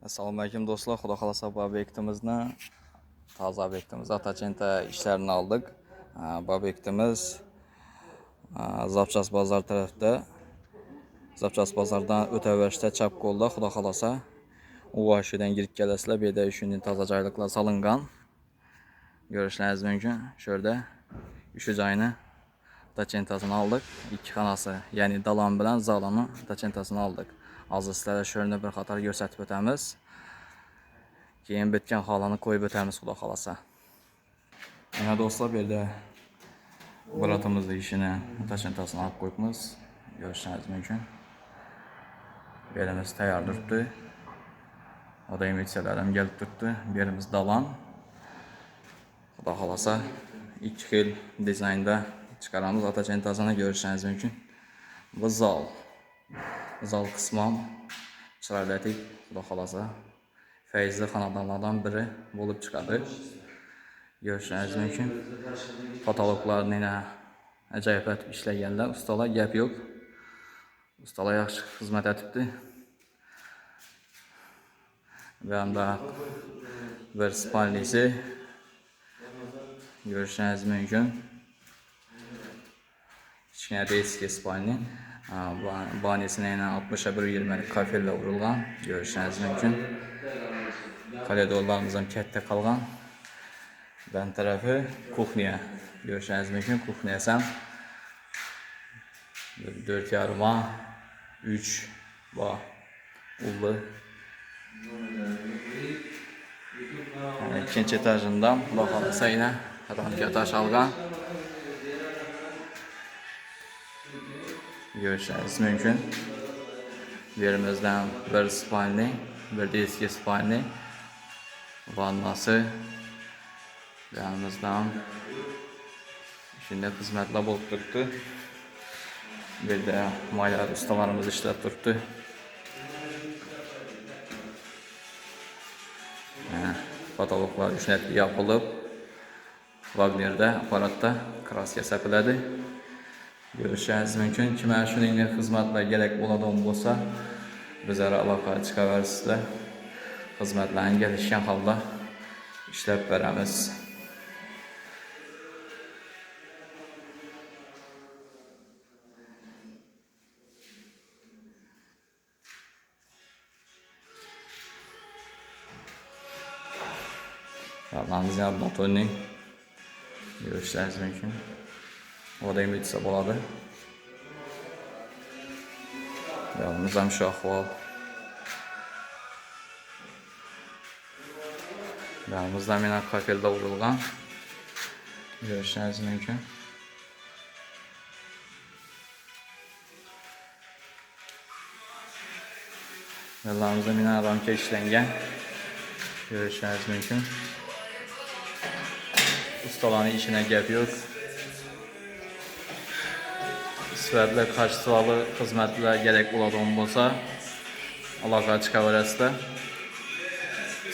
Assalomu alaykum do'stlar. Xudo xolasa bu obyektimizni, toza obyektimiz Atachenta ishlarini oldik. Bu obyektimiz Zapchas bozor tarafda. Zapchas bozordan o'taverishda chap qo'lda, xudo xolasa u vashidan girib kelasizlar. Bu yerda shunday toza joyliklar solingan. Ko'rishingiz mumkin. Shu yerda shu joyni Atachentasini oldik. Ikki xonasi, ya'ni dalon bilan zaloni Atachentasini oldik. Hozir sizlarga shu yerni bir qator ko'rsatib o'tamiz. Keyin bitgan holini qo'yib o'tamiz, xudo xolasa. Mana do'stlar, bu yerda bolatimizning ishini Atachentasini olib qo'yibmiz. Ko'rishingiz mumkin. Bu yerimiz tayyor turibdi. Odam yetsalar ham kelib turibdi. Bu yerimiz dalon. Xudo xolasa ikki xil dizaynda chiqaramiz Atachentasini, ko'rishingiz mumkin. Bu zal qismi ham chiroyli, xudo xolasa fayzli xonadonlardan biri bo'lib chiqadi. Ko'rishingiz mumkin. Patologlarni ajoyib etib ishlaganlar, ustalar gap yo'q. Ustalar yaxshi xizmat etibdi. Va hamda bir spalnisi ko'rishingiz mumkin. Kichkina eski spalni. Banisini 60-120 kafella urilgan. Ko'rishingiz mumkin. Koridorlarimiz ham katta qolgan. Ben tarafı kuxniya. Ko'rishingiz mumkin. Kuxniyasi ham 4,5 3 va ulli. İkinci etajından xudo xolasa yana ramka tosh olgan. Ko'rishingiz mumkin. Yerimizdan bir spalni, bir de eski spalni. Vannası. Yanımızdan şimdi xizmatlar bo'lib turibdi. Bu yerda maylar ustalarimiz ishlab turibdi. Patologlar ishlatib yopilib, Wagnerda apparatda kraska sepiladi. Ko'rishingiz mumkin. Kim shuningdek xizmatlar kerak bo'ladigan bo'lsa, bizlarga aloqa chiqaversizlar. Xizmatlarni kelishgan holda ishlab beramiz. Yalnız yardım oturning. Görüşleriniz mümkün. Odayım bitse bo'ladi. Yalnız ham shu ahvol. Yalnızda mena kafelde urilgan. Görüşleriniz mümkün. Yalnızda mena ramka ishlangan. Görüşleriniz mümkün. Ustaların işine gap yo'q. Sifatli qarshiliqli xizmatlar kerak bo'ladigan bo'lsa, aloqa chiqaverasizlar.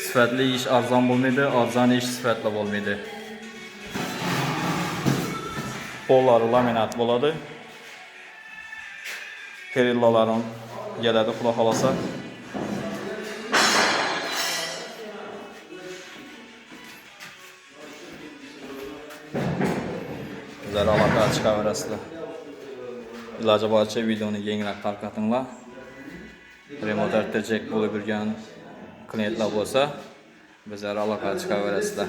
Sifatli ish arzon bo'lmaydi, arzon ish sifatli bo'lmaydi. Pollar laminat bo'ladi. Perillalarım keladi, xudo xolasa. Bizlar aloqa chiqaverasizlar. Iloji boricha videoni kengroq tarqatinglar. Remont artacak bo'lib yurgan klientlar bo'lsa, bizlar aloqa chiqaverasizlar.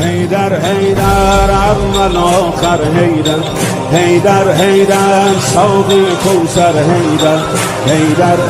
Heydar heydar avval oxir heydar, heydar heydar savdi kavsar heydar, heydar